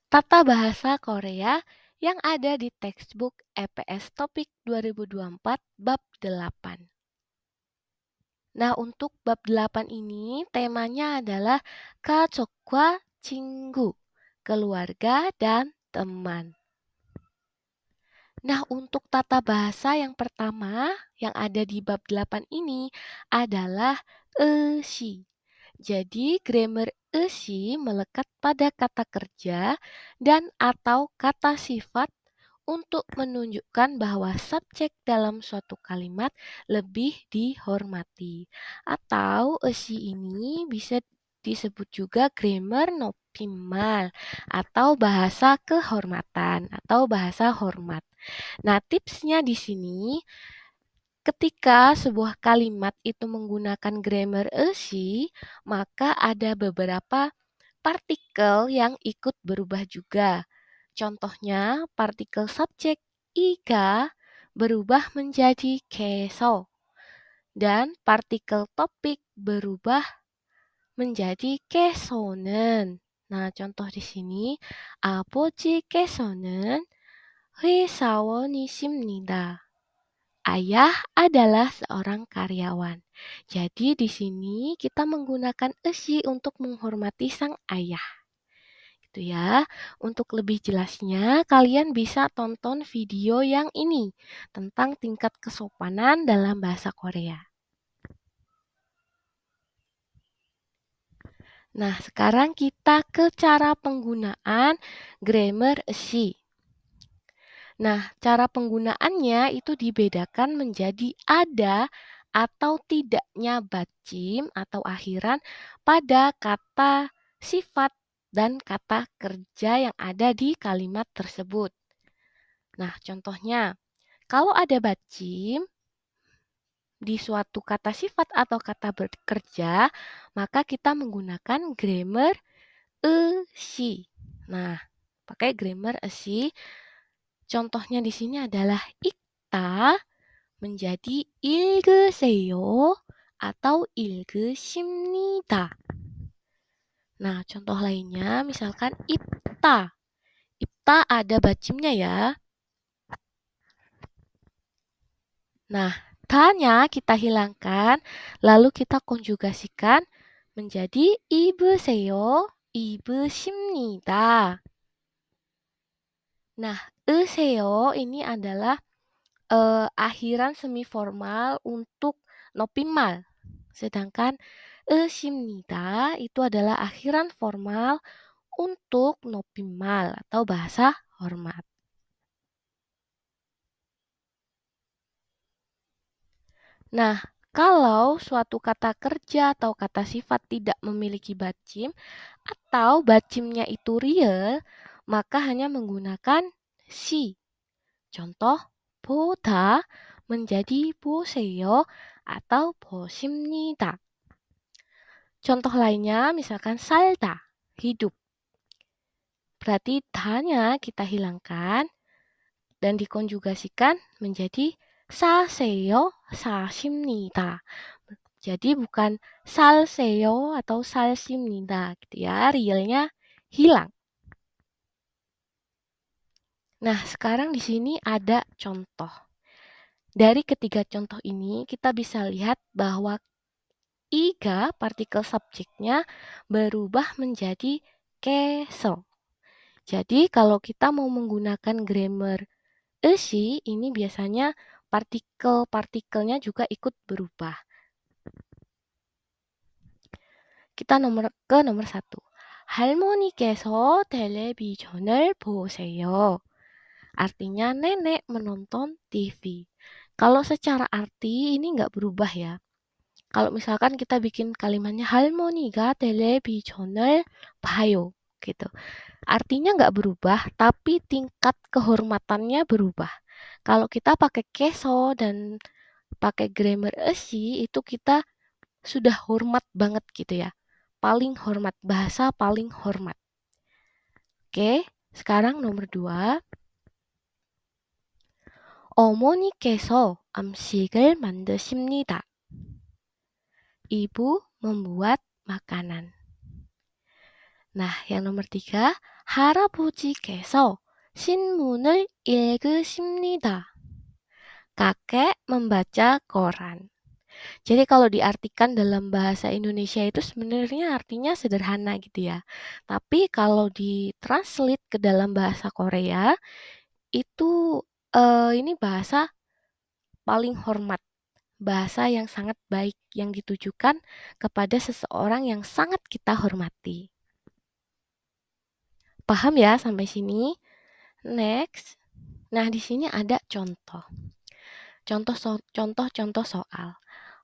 Tata bahasa Korea yang ada di textbook EPS Topik 2024 bab 8. Nah, untuk bab 8 ini temanya adalah 가족과 친구, keluarga dan teman. Nah, untuk tata bahasa yang pertama yang ada di bab 8 ini adalah esi. Jadi, grammar esi melekat pada kata kerja dan atau kata sifat untuk menunjukkan bahwa subjek dalam suatu kalimat lebih dihormati. Atau esi ini bisa disebut juga grammar nopimal atau bahasa kehormatan atau bahasa hormat. Nah, tipsnya di sini ketika sebuah kalimat itu menggunakan grammar esi, maka ada beberapa partikel yang ikut berubah juga. Contohnya, partikel subjek iga berubah menjadi keso dan partikel topik berubah menjadi keso는. Nah, contoh di sini 아버지께서는 회사원이십니다. Ayah adalah seorang karyawan. Jadi di sini kita menggunakan esi untuk menghormati sang ayah. Gitu ya. Untuk lebih jelasnya, kalian bisa tonton video yang ini tentang tingkat kesopanan dalam bahasa Korea. Nah, sekarang kita ke cara penggunaan grammar esi. Nah, cara penggunaannya itu dibedakan menjadi ada atau tidaknya bacim atau akhiran pada kata sifat dan kata kerja yang ada di kalimat tersebut. Nah, contohnya, kalau ada bacim di suatu kata sifat atau kata bekerja, maka kita menggunakan grammar esi. Nah, pakai grammar esi. Contohnya di sini adalah ikta menjadi 읽으세요 atau 읽으십니다. Nah, contoh lainnya misalkan ipta. Ipta ada bacimnya ya. Nah, tanya kita hilangkan, lalu kita konjugasikan menjadi 입으세요, 입으십니다. Nah, 으세요 ini adalah akhiran semiformal untuk nopimal. Sedangkan 으십니다 itu adalah akhiran formal untuk nopimal atau bahasa hormat. Nah, kalau suatu kata kerja atau kata sifat tidak memiliki bacim atau bacimnya itu real, maka hanya menggunakan si. Contoh, 보다 menjadi 보세요 atau 보십니다. Contoh lainnya misalkan 살다, hidup. Berarti tanya kita hilangkan dan dikonjugasikan menjadi 사세요, 사십니다. Jadi bukan 살세요 atau 살십니다 gitu ya, realnya hilang. Nah, sekarang di sini ada contoh. Dari ketiga contoh ini kita bisa lihat bahwa iga partikel subjeknya berubah menjadi keso. Jadi kalau kita mau menggunakan grammar esi, ini biasanya partikel-partikelnya juga ikut berubah. Kita ke nomor 1. 할머니께서 텔레비전을 보세요. Artinya nenek menonton TV. Kalau secara arti ini nggak berubah ya. Kalau misalkan kita bikin kalimatnya 할머니가 텔레비전을 봐요 gitu. Artinya nggak berubah, tapi tingkat kehormatannya berubah. Kalau kita pakai keso dan pakai grammar esi, itu kita sudah hormat banget gitu ya. Paling hormat, bahasa paling hormat. Oke, sekarang nomor 2. 어머니께서 음식을 만드십니다. Ibu membuat makanan. Nah, yang nomor 3, 할아버지께서 신문을 읽으십니다. Kakek membaca koran. Jadi kalau diartikan dalam bahasa Indonesia itu sebenarnya artinya sederhana gitu ya. Tapi kalau ditranslate ke dalam bahasa Korea itu ini bahasa paling hormat, bahasa yang sangat baik yang ditujukan kepada seseorang yang sangat kita hormati. Paham ya sampai sini? Next. Nah, di sini ada contoh. contoh soal.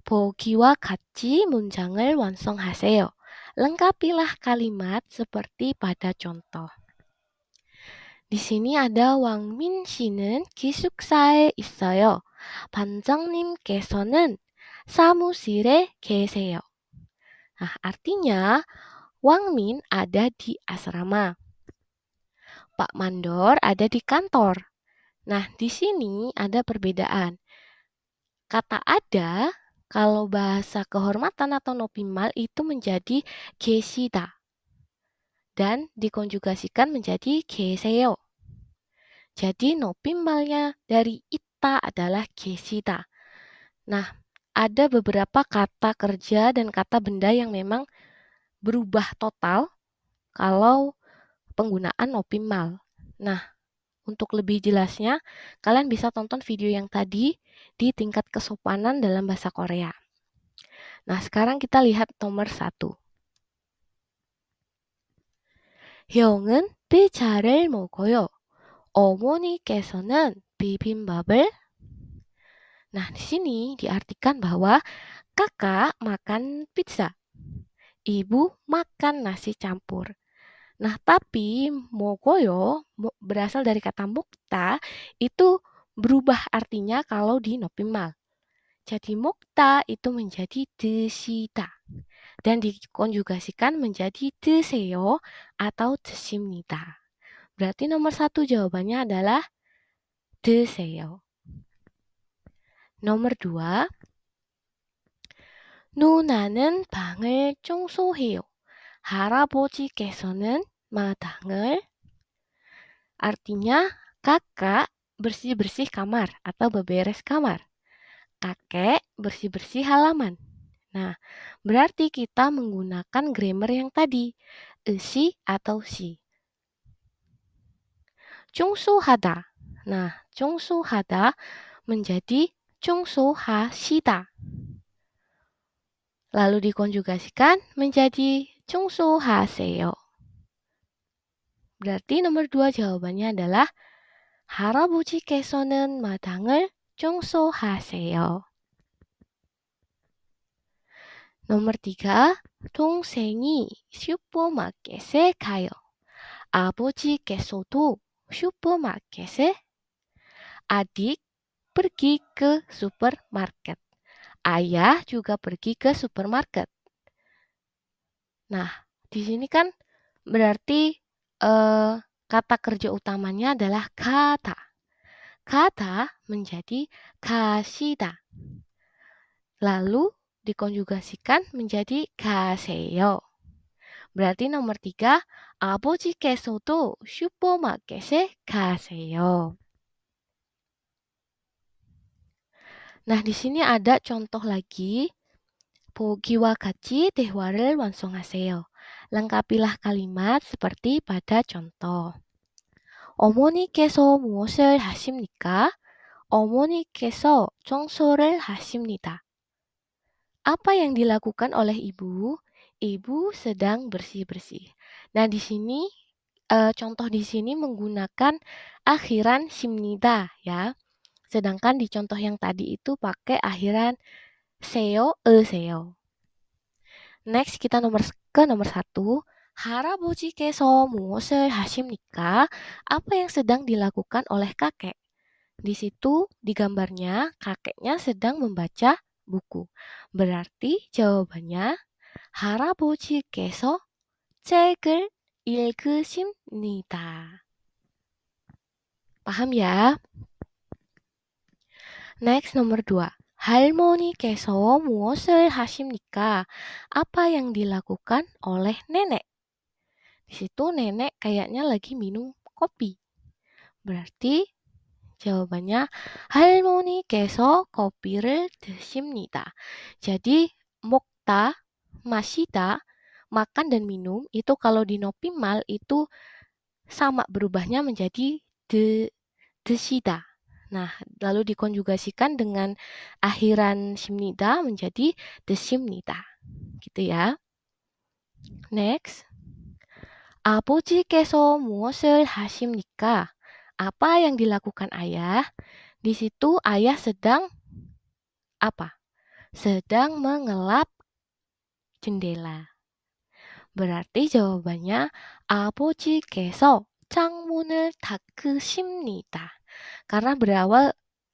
보기와 같이 문장을 완성하세요. Lengkapilah kalimat seperti pada contoh. Di sini ada 왕민 씨는 기숙사에 있어요. 반장님께서는 사무실에 계세요. Nah, artinya Wang Min ada di asrama. Pak Mandor ada di kantor. Nah, di sini ada perbedaan. Kata ada, kalau bahasa kehormatan atau nopimal itu menjadi 계시다 dan dikonjugasikan menjadi 계세요. Jadi nopimalnya dari ita adalah 계시다. Nah, ada beberapa kata kerja dan kata benda yang memang berubah total kalau penggunaan nopimal. Nah, untuk lebih jelasnya, kalian bisa tonton video yang tadi di tingkat kesopanan dalam bahasa Korea. Nah, sekarang kita lihat nomor 1. 형은 피자를 먹어요. 어머니께서는 비빔밥을. Nah, di sini diartikan bahwa kakak makan pizza, ibu makan nasi campur. Nah, tapi mogoyo berasal dari kata mukta itu berubah artinya kalau di nopimal. Jadi mukta itu menjadi 드시다 dan dikonjugasikan menjadi 드세요 atau 드십니다. Berarti nomor 1 jawabannya adalah 드세요. nomor 2, 누나는 방을 청소해요. 할아버지께서는 마당을. Artinya kakak bersih-bersih kamar atau beberes kamar. Kakek bersih-bersih halaman. Nah, berarti kita menggunakan grammar yang tadi, esi atau si. 청소하다. Nah, 청소하다 menjadi 청소하시다. Lalu dikonjugasikan menjadi 청소하세요. Berarti nomor 2 jawabannya adalah 할아버지께서는 마당을 청소하세요. nomor 3, 동생이 슈퍼마켓에 가요. 아버지께서도 슈퍼마켓에. Adik pergi ke supermarket. Ayah juga pergi ke supermarket. Nah, di sini kan berarti kata kerja utamanya adalah kata. Kata menjadi 가시다. Lalu dikonjugasikan menjadi 가세요. berarti nomor 3, 아버지께서도 슈퍼마켓에 가세요. Nah, di sini ada contoh lagi. 보기와 같이 대화를 완성하세요. Lengkapilah kalimat seperti pada contoh. 어머니께서 무엇을 하십니까? 어머니께서 청소를 하십니다. Apa yang dilakukan oleh ibu? Ibu sedang bersih-bersih. Nah, di sini contoh di sini menggunakan akhiran 심니다 ya. Sedangkan di contoh yang tadi itu pakai akhiran 세요, 세요. Next kita ke nomor 1. 할아버지께서 무엇을 하십니까? Apa yang sedang dilakukan oleh kakek? Di situ di gambarnya kakeknya sedang membaca buku. Berarti jawabannya 할아버지께서 책을 읽으십니다. Paham ya? Next nomor 2. 할머니께서 무엇을 하십니까? Apa yang dilakukan oleh nenek? Di situ nenek kayaknya lagi minum kopi. Berarti jawabannya 할머니께서 커피를 드십니다. Jadi 먹다, 마시다, makan dan minum itu kalau dinopimal itu sama berubahnya menjadi 드시다. Nah, lalu dikonjugasikan dengan akhiran 심니다 menjadi 드십니다. Gitu ya. Next. 아버지께서 무엇을 하십니까? Apa yang dilakukan ayah? Di situ ayah sedang apa? Sedang mengelap jendela. Berarti jawabannya 아버지께서 창문을 닫으십니다. Karena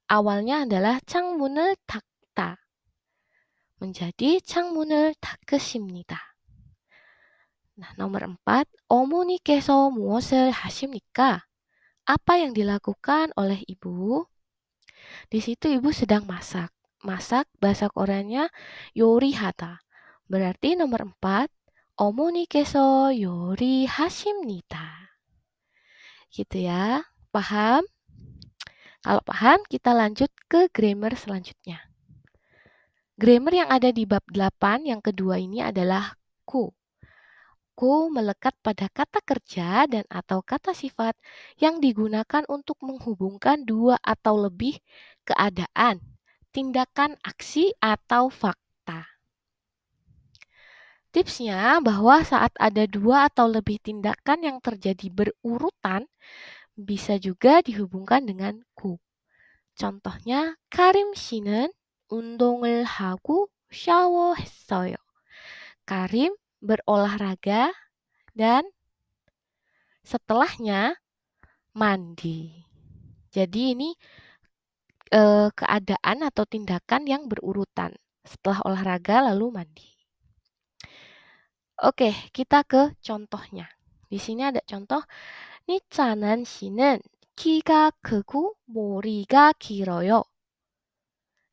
awalnya adalah 창문을 닫다. Menjadi 창문을 닫으십니다. Nah, nomor 4. 어머니께서 무엇을 하십니까? Apa yang dilakukan oleh ibu? Di situ ibu sedang masak. Masak bahasa Koreanya 요리하다. Berarti nomor 4. 어머니께서 요리하십니다. Gitu ya. Paham? Kalau paham, kita lanjut ke grammar selanjutnya. Grammar yang ada di bab 8 yang kedua ini adalah ku. Ku melekat pada kata kerja dan atau kata sifat yang digunakan untuk menghubungkan dua atau lebih keadaan, tindakan, aksi, atau fakta. Tipsnya bahwa saat ada dua atau lebih tindakan yang terjadi berurutan, bisa juga dihubungkan dengan ku. Contohnya, Karim 씨는 운동을 하고 샤워했어요. Karim berolahraga dan setelahnya mandi. Jadi ini keadaan atau tindakan yang berurutan. Setelah olahraga lalu mandi. Oke, kita ke contohnya. Di sini ada contoh. 니찬한 씨는 키가 크고 머리가 길어요.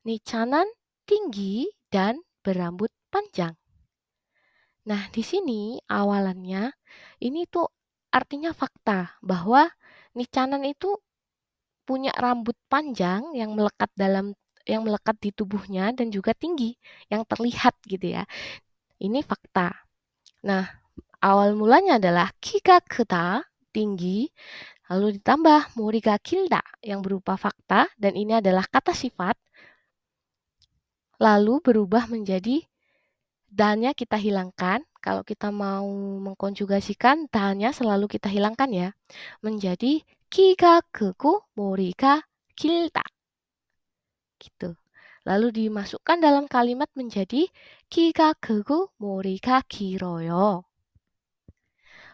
니찬한 tinggi dan berambut panjang. Nah, di sini awalannya ini tuh artinya fakta bahwa Nicanan itu punya rambut panjang yang melekat di tubuhnya dan juga tinggi yang terlihat gitu ya. Ini fakta. Nah, awal mulanya adalah 키가 크다, tinggi, lalu ditambah 머리가 길다 yang berupa fakta dan ini adalah kata sifat. Lalu berubah menjadi dan-nya kita hilangkan. Kalau kita mau mengkonjugasikan, dan-nya selalu kita hilangkan ya. Menjadi 키가 크고 머리가 길다. Gitu. Lalu dimasukkan dalam kalimat menjadi 키가 크고 머리가 길어요.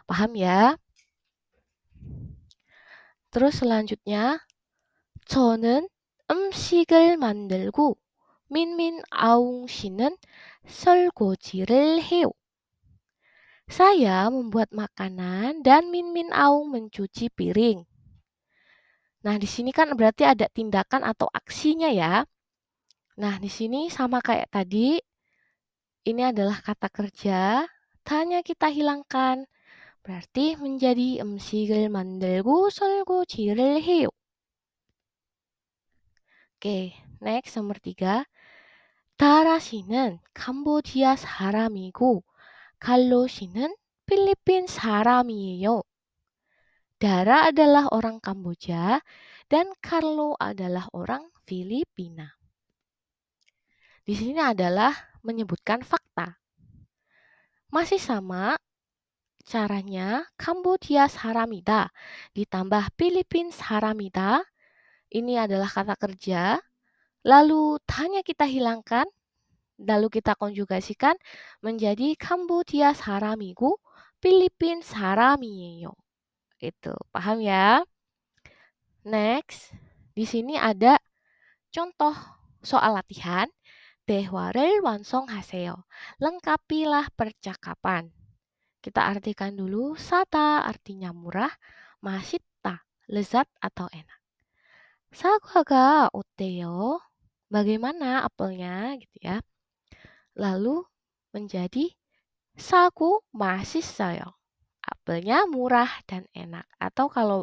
Paham ya? Terus selanjutnya, 저는 음식을 만들고 민민 아웅 씨는 설거지를 해요. Saya membuat makanan dan Min Aung mencuci piring. Nah, di sini kan berarti ada tindakan atau aksinya ya. Nah, di sini sama kayak tadi, ini adalah kata kerja, tanya kita hilangkan. Berarti menjadi 음식을 만들고 설거지를 해요. Oke, next nomor 3. 다라 씨는 캄보디아 사람이고 갈로 씨는 필리핀 사람이에요. Dara adalah orang Kamboja dan Carlo adalah orang Filipina. Di sini adalah menyebutkan fakta. Masih sama caranya Kambodia 사람이다 ditambah Filipin 사람이다. Ini adalah kata kerja. Lalu tanya kita hilangkan. Lalu kita konjugasikan menjadi Kambodia 사람이고 Filipin 사람이에요. Itu, paham ya? Next, di sini ada contoh soal latihan. 대화를 완성하세요. Lengkapilah percakapan. Kita artikan dulu. Sata artinya murah, 맛있다, lezat atau enak. 사과가 어때요? Bagaimana apelnya gitu ya. Lalu menjadi 사고 맛있어요. Labelnya murah dan enak. Atau kalau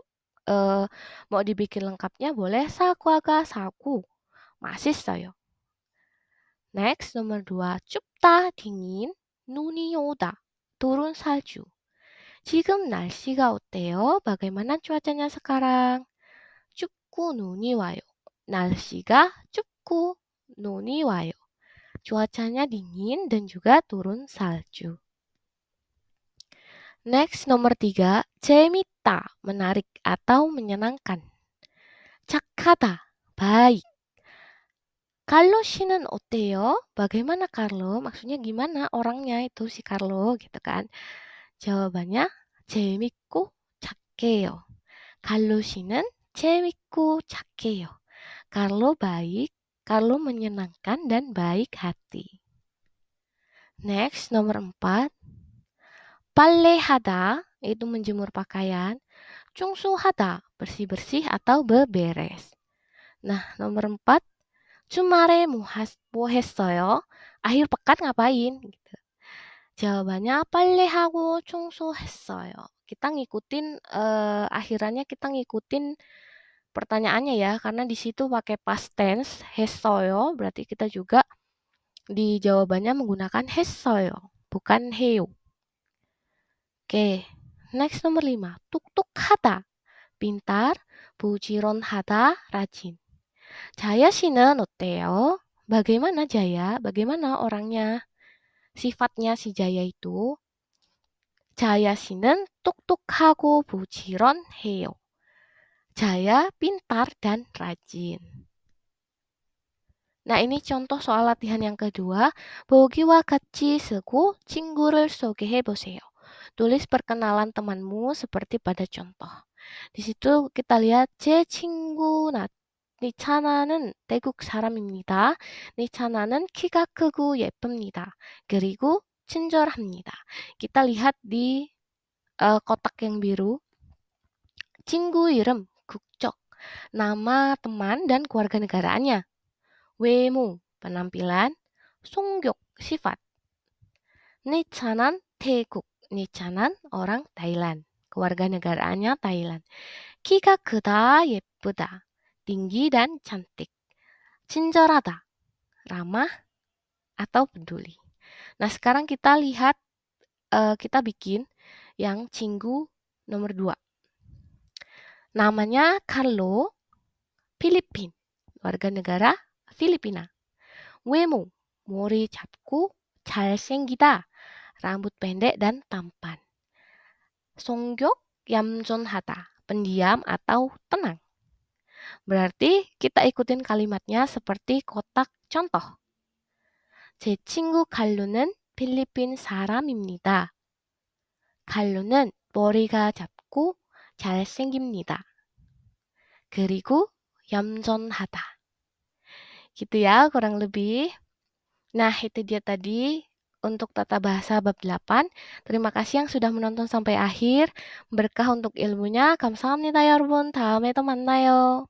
mau dibikin lengkapnya boleh 사과가 사고 맛있어요. Next, nomor 2. 춥다, dingin, 눈이 오다, turun salju. 지금 날씨가 어때요? Bagaimana cuacanya sekarang? 춥고 눈이 와요. 날씨가 춥고 눈이 와요. Cuacanya dingin dan juga turun salju. Next, nomor 3. 재밌다, menarik atau menyenangkan. 착하다, baik. Carlo 씨는 어때요? Bagaimana Carlo? Maksudnya gimana orangnya itu si Carlo gitu kan. jawabannya 재밌고 착해요. Carlo 씨는 재밌고 착해요. Carlo baik, Carlo menyenangkan dan baik hati. Next, nomor 4. 빨래하다 itu menjemur pakaian. 청소하다 bersih-bersih atau beberes. Nah, nomor 4. 주말에 뭐 했어요? Akhir pekan ngapain? Gitu. Jawabannya 빨래하고 청소했어요. Kita ngikutin akhirannya kita ngikutin pertanyaannya ya, karena di situ pakai past tense 했어요, berarti kita juga di jawabannya menggunakan 했어요, bukan 해요. Oke, next nomor 5. 똑똑하다, pintar, 부지런하다, rajin. Jaya 씨는 어때요? Bagaimana Jaya? Bagaimana orangnya? Sifatnya si Jaya itu? Jaya 씨는 똑똑하고 부지런해요. Jaya pintar dan rajin. Nah, ini contoh soal latihan yang kedua. 보기와 같이 쓰고 친구를 소개해 보세요. Tulis perkenalan temanmu seperti pada contoh. Di situ kita lihat 제 친구 니차나는 태국 사람입니다. 니차나는 키가 크고 예쁩니다. 그리고 친절합니다. Kita lihat di kotak yang biru. 친구 이름 국적, nama teman dan keluarga negaraannya. 외모, penampilan. 송격, sifat. 니차난, 태국. 니차난, orang Thailand. Keluarga negaraannya Thailand. 키가 크다, 예쁘다. tinggi dan cantik. 친절하다, ramah atau peduli. Nah, sekarang kita lihat, kita bikin yang 친구 nomor 2. Namanya Carlo, Filipin. Warga negara Filipina. 외모, 머리 잡고 잘생기다, rambut pendek dan tampan. 성격, 얌전하다, pendiam atau tenang. Berarti kita ikutin kalimatnya seperti kotak contoh. 제 친구 칼루는 필리핀 사람입니다. 칼루는 머리가 작고 잘생깁니다. 그리고 얌전하다. Gitu ya kurang lebih. Nah, itu dia tadi untuk tata bahasa bab 8. Terima kasih yang sudah menonton sampai akhir. Berkah untuk ilmunya. 감사합니다, 여러분. 다음에 또 만나요.